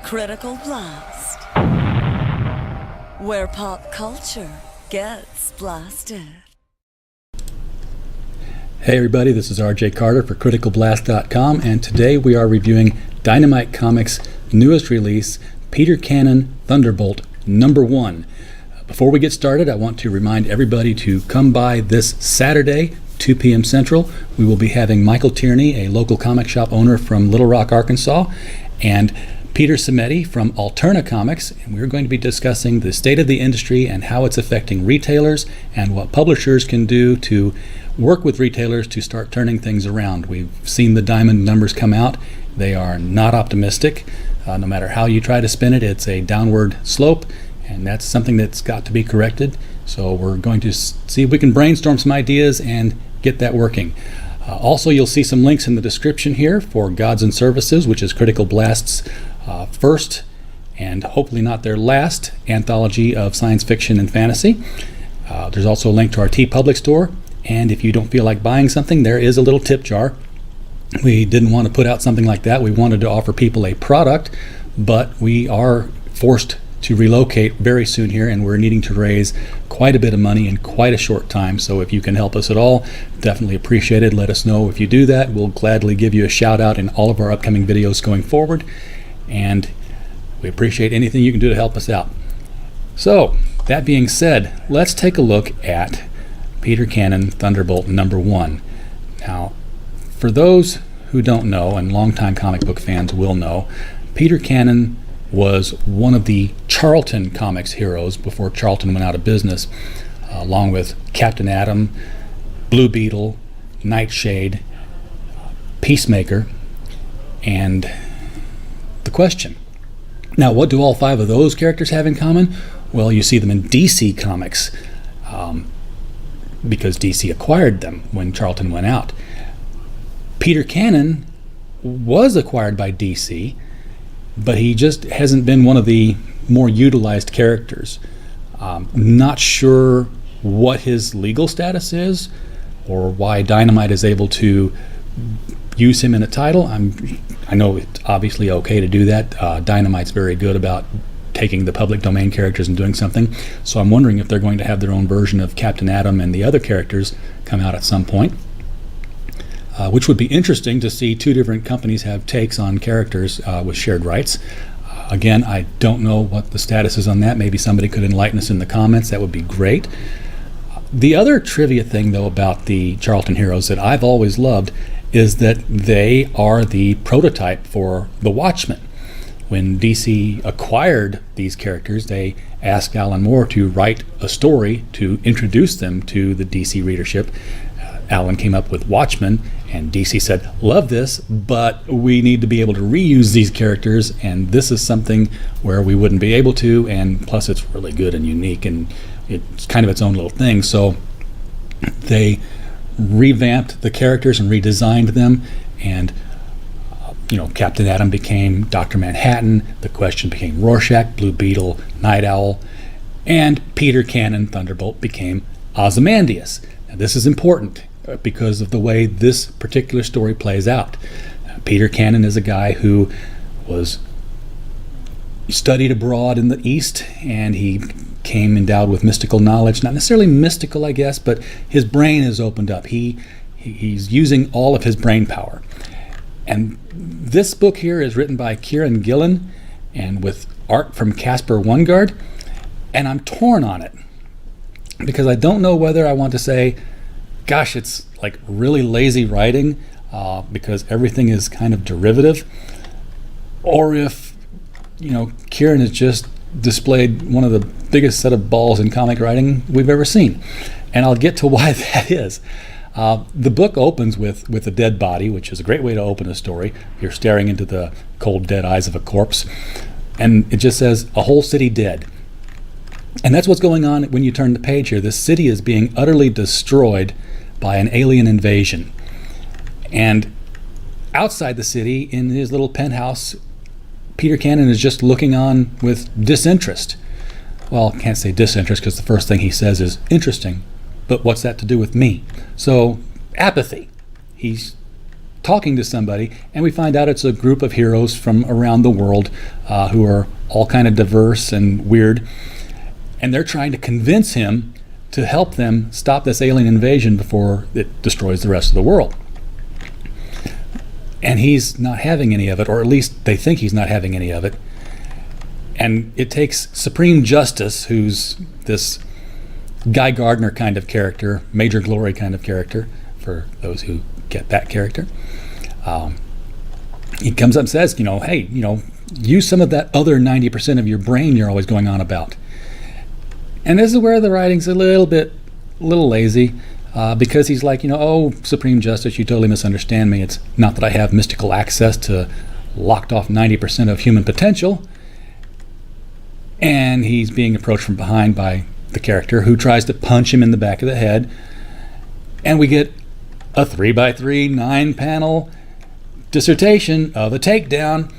Critical Blast, where pop culture gets blasted. Hey everybody, this is RJ Carter for CriticalBlast.com, and today we are reviewing Dynamite Comics' newest release, Peter Cannon Thunderbolt #1. Before we get started, I want to remind everybody to come by this Saturday, 2 p.m. Central. We will be having Michael Tierney, a local comic shop owner from Little Rock, Arkansas, and Peter Cimetti from Alterna Comics, and we're going to be discussing the state of the industry and how it's affecting retailers and what publishers can do to work with retailers to start turning things around. We've seen the Diamond numbers come out. They are not optimistic. No matter how you try to spin it, it's a downward slope, and that's something that's got to be corrected. So we're going to see if we can brainstorm some ideas and get that working. Also, you'll see some links in the description here for Gods and Services, which is Critical Blast's first and hopefully not their last anthology of science fiction and fantasy. There's also a link to our TeePublic store, and if you don't feel like buying something, there is a little tip jar. We didn't want to put out something like that. We wanted to offer people a product, but we are forced to relocate very soon here, and we're needing to raise quite a bit of money in quite a short time. So if you can help us at all, definitely appreciate it. Let us know if you do that. We'll gladly give you a shout out in all of our upcoming videos going forward, and we appreciate anything you can do to help us out. So that being said, let's take a look at Peter Cannon Thunderbolt #1. Now, for those who don't know, and longtime comic book fans will know, Peter Cannon was one of the Charlton Comics heroes before Charlton went out of business, along with Captain Atom, Blue Beetle, Nightshade, Peacemaker, and The Question. Now, what do all 5 of those characters have in common? Well, you see them in DC Comics, because DC acquired them when Charlton went out. Peter Cannon was acquired by DC, but he just hasn't been one of the more utilized characters. Not sure what his legal status is or why Dynamite is able to use him in a title. I know it's obviously okay to do that. Dynamite's very good about taking the public domain characters and doing something. So I'm wondering if they're going to have their own version of Captain Atom and the other characters come out at some point. Which would be interesting to see 2 different companies have takes on characters with shared rights. Again, I don't know what the status is on that. Maybe somebody could enlighten us in the comments. That would be great. The other trivia thing, though, about the Charlton heroes that I've always loved is that they are the prototype for the Watchmen. When DC acquired these characters, they asked Alan Moore to write a story to introduce them to the DC readership. Alan came up with Watchmen, and DC said, love this, but we need to be able to reuse these characters, and this is something where we wouldn't be able to, and plus it's really good and unique, and it's kind of its own little thing. So they revamped the characters and redesigned them, and Captain Atom became Dr. Manhattan, The Question became Rorschach, Blue Beetle, Night Owl, and Peter Cannon Thunderbolt became Ozymandias. Now, this is important because of the way this particular story plays out. Peter Cannon is a guy who was studied abroad in the East, and he came endowed with mystical knowledge. Not necessarily mystical, I guess, but his brain is opened up. He's using all of his brain power. And this book here is written by Kieran Gillen and with art from Casper Wungard, and I'm torn on it because I don't know whether I want to say, gosh, it's like really lazy writing because everything is kind of derivative, or if Kieran has just displayed one of the biggest set of balls in comic writing we've ever seen, and I'll get to why that is. The book opens with a dead body, which is a great way to open a story. You're staring into the cold, dead eyes of a corpse, and it just says, a whole city dead. And that's what's going on when you turn the page here. This city is being utterly destroyed by an alien invasion. And outside the city, in his little penthouse, Peter Cannon is just looking on with disinterest. Well, I can't say disinterest because the first thing he says is interesting, but what's that to do with me? So apathy. He's talking to somebody, and we find out it's a group of heroes from around the world who are all kind of diverse and weird, and they're trying to convince him to help them stop this alien invasion before it destroys the rest of the world. And he's not having any of it, or at least they think he's not having any of it. And it takes Supreme Justice, who's this Guy Gardner kind of character, Major Glory kind of character, for those who get that character. He comes up and says, hey, use some of that other 90% of your brain you're always going on about. And this is where the writing's a little lazy, because he's like, oh, Supreme Justice, you totally misunderstand me. It's not that I have mystical access to locked off 90% of human potential. And he's being approached from behind by the character who tries to punch him in the back of the head. And we get a 3x3 9-panel dissertation of a takedown,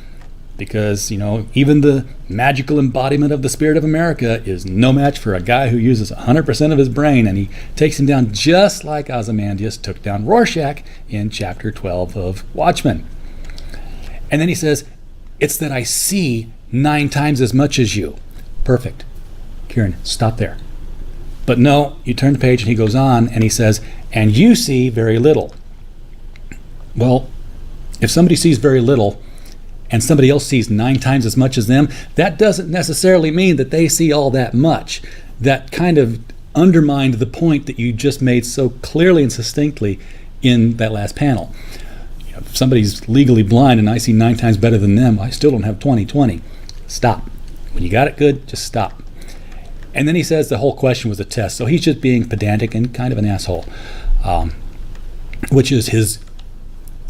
because even the magical embodiment of the spirit of America is no match for a guy who uses 100% of his brain, and he takes him down just like Ozymandias took down Rorschach in chapter 12 of Watchmen. And then he says, it's that I see 9 times as much as you. Perfect. Kieran, stop there. But no, you turn the page and he goes on and he says, and you see very little. Well, if somebody sees very little and somebody else sees 9 times as much as them, that doesn't necessarily mean that they see all that much. That kind of undermined the point that you just made so clearly and succinctly in that last panel. If somebody's legally blind and I see 9 times better than them, I still don't have 20/20. Stop. When you got it good, just stop. And then he says the whole question was a test. So he's just being pedantic and kind of an asshole, which is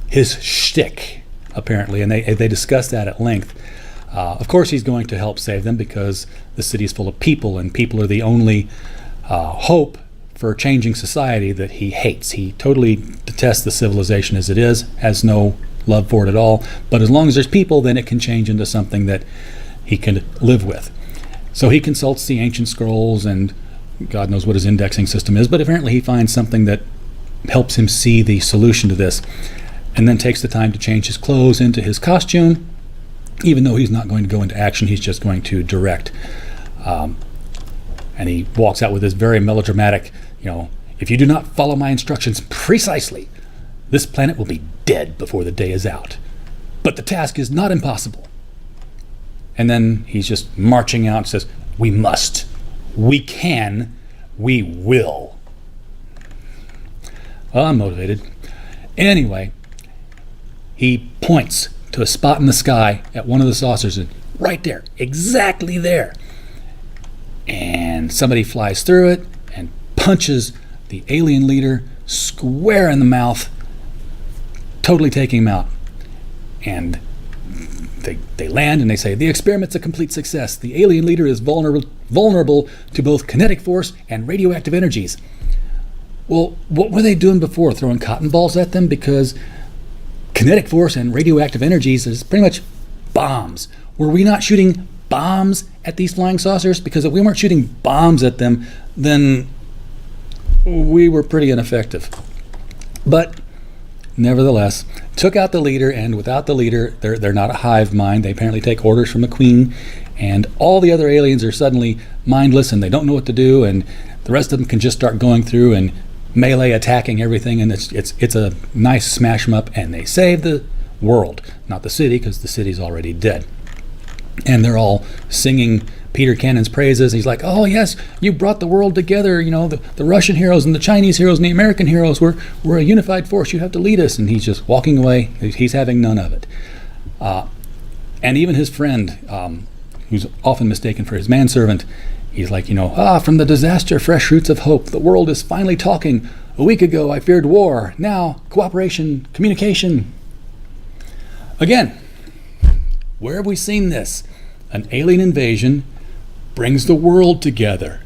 his shtick, apparently. And they discuss that at length. Of course, he's going to help save them because the city is full of people, and people are the only hope for changing society that he hates. He totally detests the civilization as it is, has no love for it at all. But as long as there's people, then it can change into something that he can live with. So he consults the ancient scrolls, and God knows what his indexing system is, but apparently he finds something that helps him see the solution to this, and then takes the time to change his clothes into his costume. Even though he's not going to go into action, he's just going to direct. And he walks out with this very melodramatic, if you do not follow my instructions precisely, this planet will be dead before the day is out. But the task is not impossible. And then he's just marching out and says, we must, we can, we will. Well, I'm motivated. Anyway, he points to a spot in the sky at one of the saucers, and right there, exactly there. And somebody flies through it and punches the alien leader square in the mouth, totally taking him out. And they land and they say, the experiment's a complete success. The alien leader is vulnerable to both kinetic force and radioactive energies. Well, what were they doing before? Throwing cotton balls at them? Because kinetic force and radioactive energies is pretty much bombs. Were we not shooting bombs at these flying saucers? Because if we weren't shooting bombs at them, then we were pretty ineffective. But nevertheless, took out the leader, and without the leader, they're not a hive mind. They apparently take orders from the queen, and all the other aliens are suddenly mindless and they don't know what to do, and the rest of them can just start going through and melee attacking everything, and it's a nice smash 'em up, and they save the world, not the city, because the city's already dead. And they're all singing Peter Cannon's praises. He's like, oh yes, you brought the world together, the Russian heroes and the Chinese heroes and the American heroes, we're a unified force, you have to lead us. And he's just walking away. He's having none of it. And even his friend, who's often mistaken for his manservant, he's like, from the disaster, fresh roots of hope, the world is finally talking. A week ago I feared war, now cooperation, communication. Again, where have we seen this? An alien invasion brings the world together.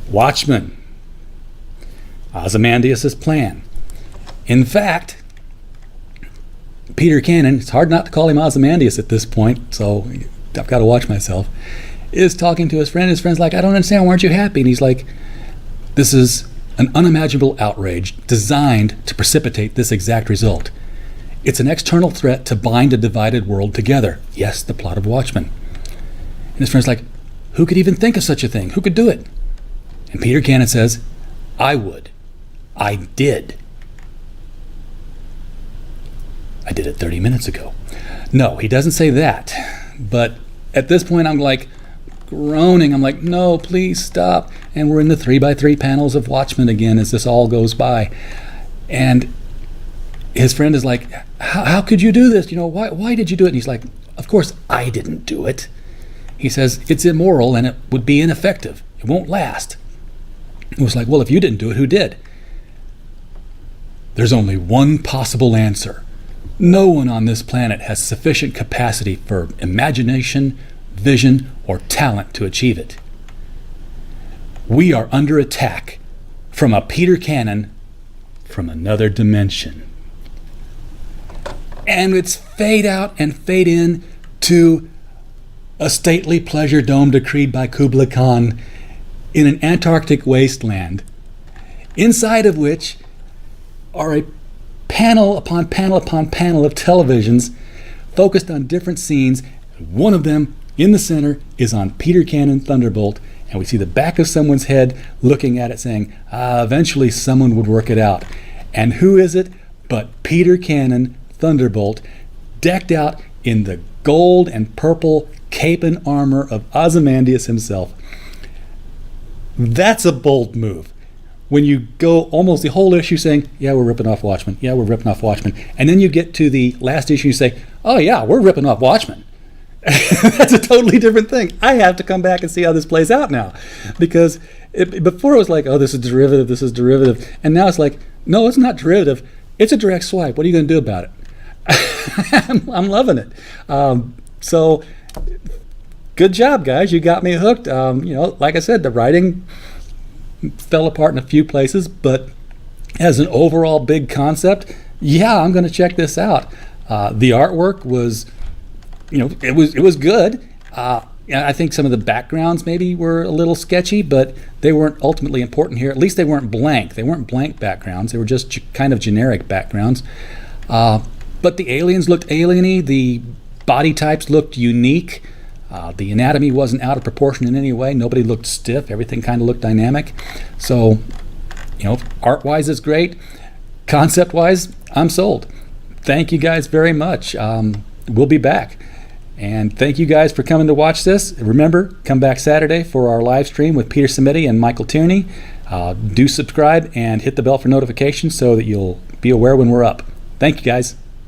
Watchmen. Ozymandias' plan. In fact, Peter Cannon, it's hard not to call him Ozymandias at this point, so I've got to watch myself, is talking to his friend. His friend's like, I don't understand, why aren't you happy? And he's like, this is an unimaginable outrage designed to precipitate this exact result. It's an external threat to bind a divided world together. Yes, the plot of Watchmen. And his friend's like, who could even think of such a thing? Who could do it? And Peter Cannon says, I would. I did. I did it 30 minutes ago. No, he doesn't say that. But at this point, I'm like groaning. I'm like, no, please stop. And we're in the 3x3 panels of Watchmen again as this all goes by. And his friend is like, how could you do this? Why did you do it? And he's like, of course I didn't do it. He says, it's immoral and it would be ineffective. It won't last. It was like, well, if you didn't do it, who did? There's only one possible answer. No one on this planet has sufficient capacity for imagination, vision, or talent to achieve it. We are under attack from a Peter Cannon from another dimension. And it's fade out and fade in to a stately pleasure dome decreed by Kublai Khan in an Antarctic wasteland, inside of which are a panel upon panel upon panel of televisions focused on different scenes. One of them in the center is on Peter Cannon Thunderbolt, and we see the back of someone's head looking at it saying, eventually someone would work it out. And who is it but Peter Cannon Thunderbolt, decked out in the gold and purple cape and armor of Ozymandias himself. That's a bold move. When you go almost the whole issue saying, yeah, we're ripping off Watchmen. Yeah, we're ripping off Watchmen. And then you get to the last issue and you say, oh yeah, we're ripping off Watchmen. That's a totally different thing. I have to come back and see how this plays out now. Because before it was like, oh, this is derivative. And now it's like, no, it's not derivative. It's a direct swipe. What are you going to do about it? I'm loving it. So good job, guys. You got me hooked. Like I said, the writing fell apart in a few places, but as an overall big concept, yeah, I'm going to check this out. The artwork was, it was good. I think some of the backgrounds maybe were a little sketchy, but they weren't ultimately important here. At least they weren't blank. They weren't blank backgrounds. They were just kind of generic backgrounds. But the aliens looked alien-y. The body types looked unique. The anatomy wasn't out of proportion in any way. Nobody looked stiff. Everything kind of looked dynamic. So, art-wise is great. Concept-wise, I'm sold. Thank you guys very much. We'll be back. And thank you guys for coming to watch this. Remember, come back Saturday for our live stream with Peter Samiti and Michael Tierney. Do subscribe and hit the bell for notifications so that you'll be aware when we're up. Thank you, guys.